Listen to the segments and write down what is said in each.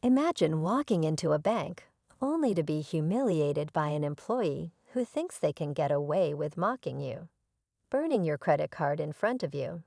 Imagine walking into a bank only to be humiliated by an employee who thinks they can get away with mocking you, burning your credit card in front of you,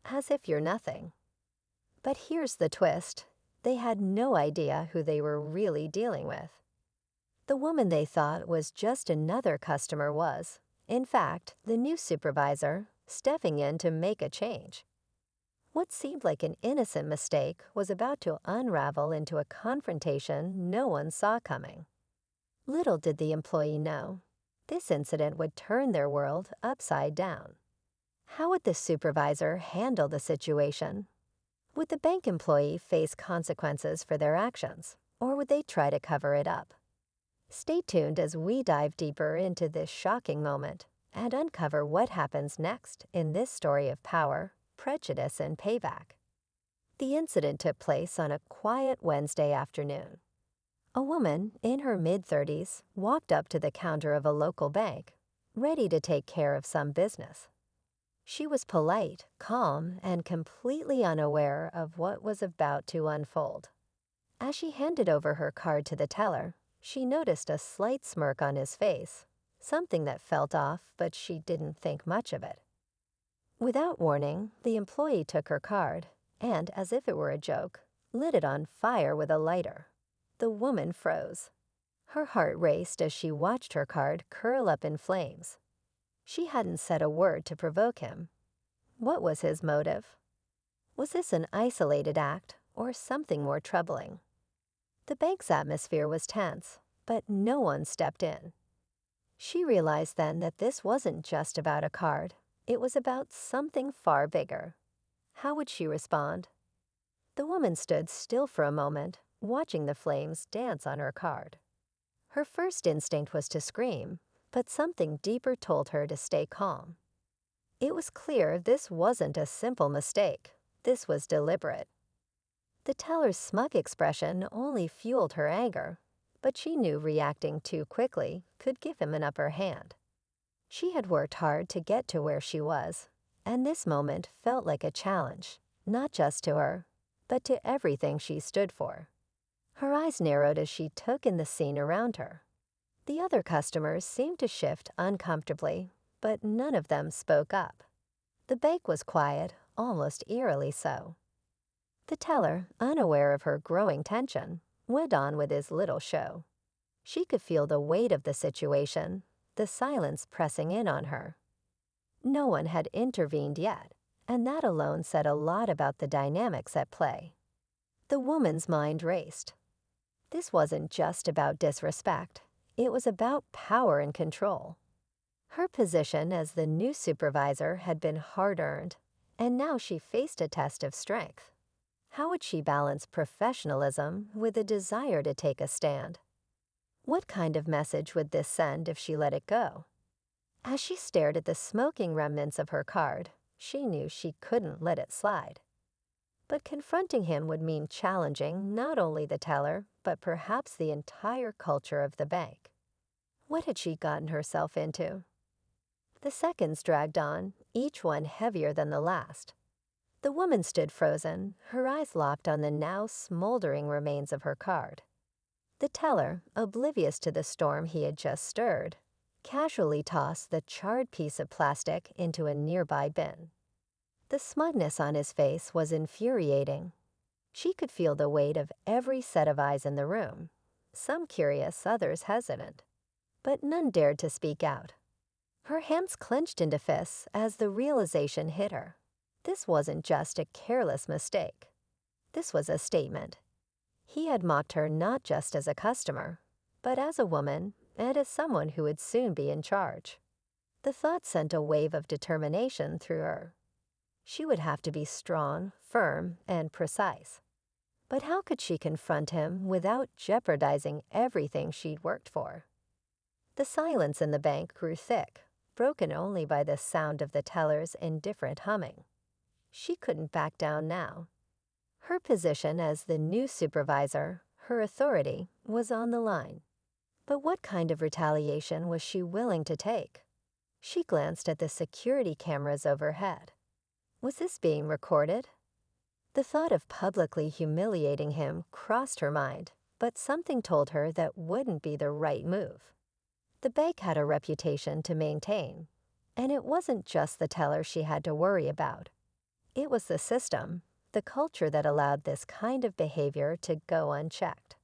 as if you're nothing. But here's the twist. They had no idea who they were really dealing with. The woman they thought was just another customer was, in fact, the new supervisor stepping in to make a change. What seemed like an innocent mistake was about to unravel into a confrontation no one saw coming. Little did the employee know, this incident would turn their world upside down. How would the supervisor handle the situation? Would the bank employee face consequences for their actions, or would they try to cover it up? Stay tuned as we dive deeper into this shocking moment and uncover what happens next in this story of power, prejudice, and payback. The incident took place on a quiet Wednesday afternoon. A woman in her mid-30s walked up to the counter of a local bank, ready to take care of some business. She was polite, calm, and completely unaware of what was about to unfold. As she handed over her card to the teller, she noticed a slight smirk on his face, something that felt off, but she didn't think much of it. Without warning, the employee took her card and, as if it were a joke, lit it on fire with a lighter. The woman froze. Her heart raced as she watched her card curl up in flames. She hadn't said a word to provoke him. What was his motive? Was this an isolated act or something more troubling? The bank's atmosphere was tense, but no one stepped in. She realized then that this wasn't just about a card. It was about something far bigger. How would she respond? The woman stood still for a moment, watching the flames dance on her card. Her first instinct was to scream, but something deeper told her to stay calm. It was clear this wasn't a simple mistake. This was deliberate. The teller's smug expression only fueled her anger, but she knew reacting too quickly could give him an upper hand. She had worked hard to get to where she was, and this moment felt like a challenge, not just to her, but to everything she stood for. Her eyes narrowed as she took in the scene around her. The other customers seemed to shift uncomfortably, but none of them spoke up. The bank was quiet, almost eerily so. The teller, unaware of her growing tension, went on with his little show. She could feel the weight of the situation, the silence pressing in on her. No one had intervened yet, and that alone said a lot about the dynamics at play. The woman's mind raced. This wasn't just about disrespect. It was about power and control. Her position as the new supervisor had been hard-earned, and now she faced a test of strength. How would she balance professionalism with a desire to take a stand? What kind of message would this send if she let it go? As she stared at the smoking remnants of her card, she knew she couldn't let it slide. But confronting him would mean challenging not only the teller, but perhaps the entire culture of the bank. What had she gotten herself into? The seconds dragged on, each one heavier than the last. The woman stood frozen, her eyes locked on the now smoldering remains of her card. The teller, oblivious to the storm he had just stirred, casually tossed the charred piece of plastic into a nearby bin. The smugness on his face was infuriating. She could feel the weight of every set of eyes in the room, some curious, others hesitant, but none dared to speak out. Her hands clenched into fists as the realization hit her. This wasn't just a careless mistake. This was a statement. He had mocked her not just as a customer, but as a woman and as someone who would soon be in charge. The thought sent a wave of determination through her. She would have to be strong, firm, and precise. But how could she confront him without jeopardizing everything she'd worked for? The silence in the bank grew thick, broken only by the sound of the teller's indifferent humming. She couldn't back down now. Her position as the new supervisor, her authority, was on the line. But what kind of retaliation was she willing to take? She glanced at the security cameras overhead. Was this being recorded? The thought of publicly humiliating him crossed her mind, but something told her that wouldn't be the right move. The bank had a reputation to maintain, and it wasn't just the teller she had to worry about. It was the system, the culture that allowed this kind of behavior to go unchecked.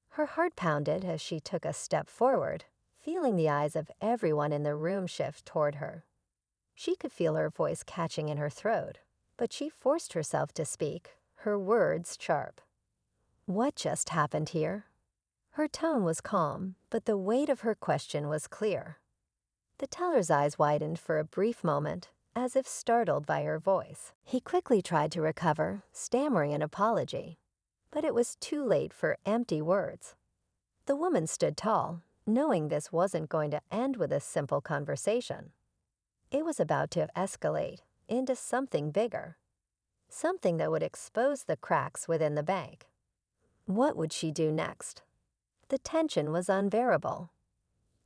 Her heart pounded as she took a step forward, feeling the eyes of everyone in the room shift toward her. She could feel her voice catching in her throat, but she forced herself to speak, her words sharp. What just happened here? Her tone was calm, but the weight of her question was clear. The teller's eyes widened for a brief moment, as if startled by her voice. He quickly tried to recover, stammering an apology. But it was too late for empty words. The woman stood tall, knowing this wasn't going to end with a simple conversation. It was about to escalate into something bigger, something that would expose the cracks within the bank. What would she do next? The tension was unbearable.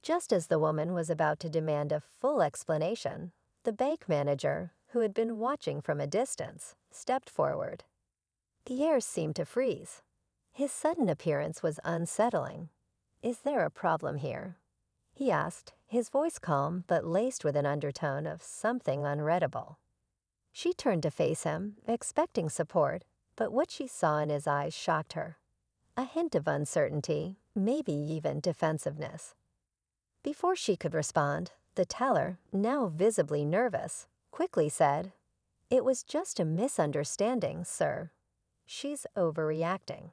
Just as the woman was about to demand a full explanation, the bank manager, who had been watching from a distance, stepped forward. The air seemed to freeze. His sudden appearance was unsettling. "Is there a problem here?" he asked, his voice calm but laced with an undertone of something unreadable. She turned to face him, expecting support, but what she saw in his eyes shocked her. A hint of uncertainty, maybe even defensiveness. Before she could respond, the teller, now visibly nervous, quickly said, "It was just a misunderstanding, sir. She's overreacting."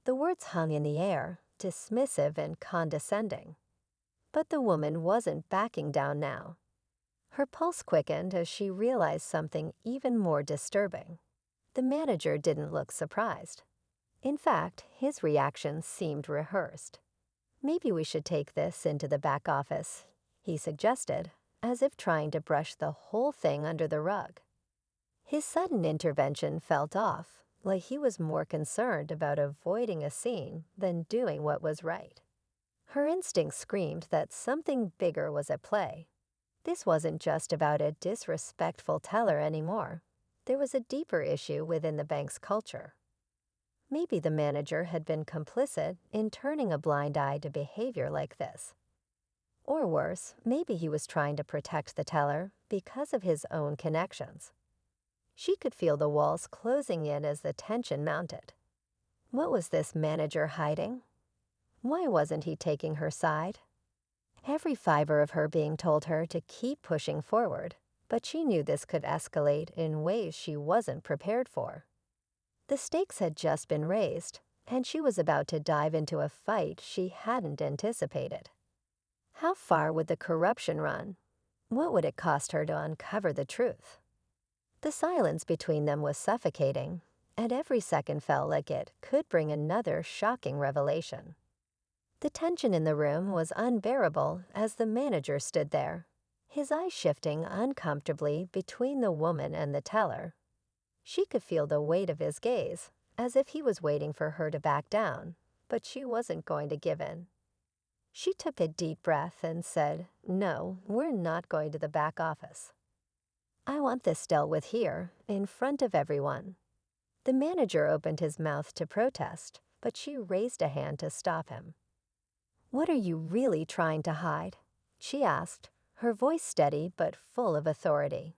The words hung in the air, dismissive and condescending. But the woman wasn't backing down now. Her pulse quickened as she realized something even more disturbing. The manager didn't look surprised. In fact, his reaction seemed rehearsed. "Maybe we should take this into the back office," he suggested, as if trying to brush the whole thing under the rug. His sudden intervention felt off, like he was more concerned about avoiding a scene than doing what was right. Her instinct screamed that something bigger was at play. This wasn't just about a disrespectful teller anymore. There was a deeper issue within the bank's culture. Maybe the manager had been complicit in turning a blind eye to behavior like this. Or worse, maybe he was trying to protect the teller because of his own connections. She could feel the walls closing in as the tension mounted. What was this manager hiding? Why wasn't he taking her side? Every fiber of her being told her to keep pushing forward, but she knew this could escalate in ways she wasn't prepared for. The stakes had just been raised, and she was about to dive into a fight she hadn't anticipated. How far would the corruption run? What would it cost her to uncover the truth? The silence between them was suffocating, and every second felt like it could bring another shocking revelation. The tension in the room was unbearable as the manager stood there, his eyes shifting uncomfortably between the woman and the teller. She could feel the weight of his gaze, as if he was waiting for her to back down, but she wasn't going to give in. She took a deep breath and said, "No, we're not going to the back office. I want this dealt with here, in front of everyone." The manager opened his mouth to protest, but she raised a hand to stop him. "What are you really trying to hide?" she asked, her voice steady but full of authority.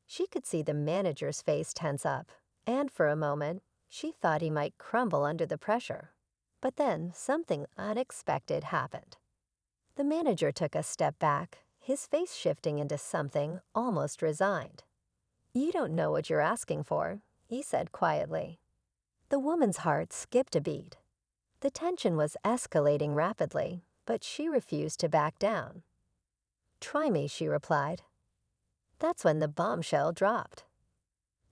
She could see the manager's face tense up, and for a moment, she thought he might crumble under the pressure. But then something unexpected happened. The manager took a step back, his face shifting into something almost resigned. "You don't know what you're asking for," he said quietly. The woman's heart skipped a beat. The tension was escalating rapidly, but she refused to back down. "Try me," she replied. That's when the bombshell dropped.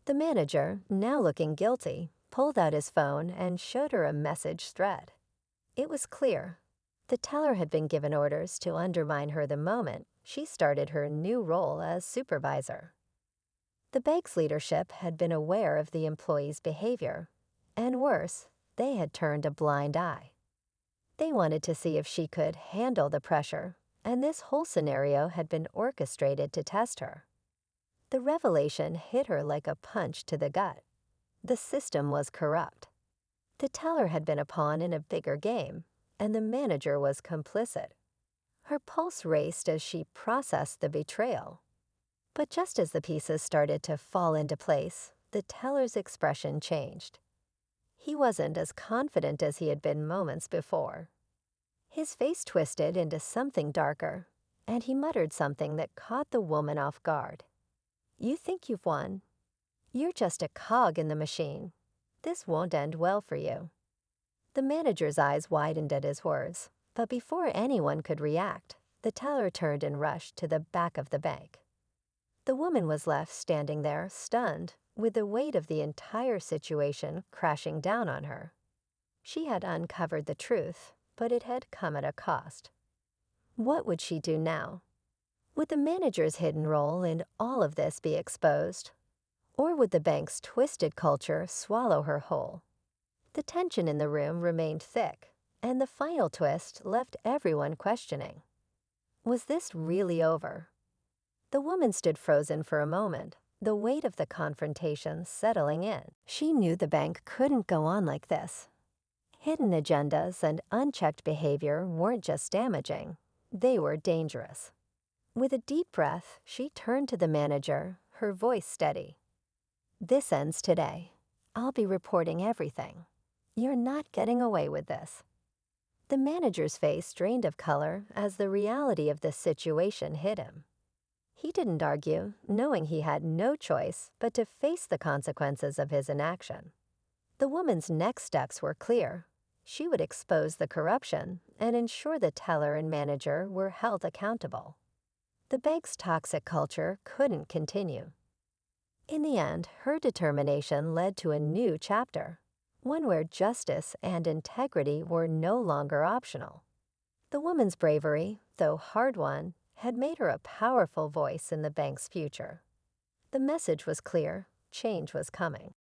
The manager, now looking guilty, pulled out his phone and showed her a message thread. It was clear. The teller had been given orders to undermine her the moment she started her new role as supervisor. The bank's leadership had been aware of the employee's behavior, and worse, they had turned a blind eye. They wanted to see if she could handle the pressure, and this whole scenario had been orchestrated to test her. The revelation hit her like a punch to the gut. The system was corrupt. The teller had been a pawn in a bigger game, and the manager was complicit. Her pulse raced as she processed the betrayal. But just as the pieces started to fall into place, the teller's expression changed. He wasn't as confident as he had been moments before. His face twisted into something darker, and he muttered something that caught the woman off guard. "You think you've won? You're just a cog in the machine. This won't end well for you." The manager's eyes widened at his words, but before anyone could react, the teller turned and rushed to the back of the bank. The woman was left standing there, stunned, with the weight of the entire situation crashing down on her. She had uncovered the truth, but it had come at a cost. What would she do now? Would the manager's hidden role in all of this be exposed? Or would the bank's twisted culture swallow her whole? The tension in the room remained thick, and the final twist left everyone questioning. Was this really over? The woman stood frozen for a moment, the weight of the confrontation settling in. She knew the bank couldn't go on like this. Hidden agendas and unchecked behavior weren't just damaging, they were dangerous. With a deep breath, she turned to the manager, her voice steady. "This ends today. I'll be reporting everything. You're not getting away with this." The manager's face drained of color as the reality of the situation hit him. He didn't argue, knowing he had no choice but to face the consequences of his inaction. The woman's next steps were clear. She would expose the corruption and ensure the teller and manager were held accountable. The bank's toxic culture couldn't continue. In the end, her determination led to a new chapter, one where justice and integrity were no longer optional. The woman's bravery, though hard-won, had made her a powerful voice in the bank's future. The message was clear: change was coming.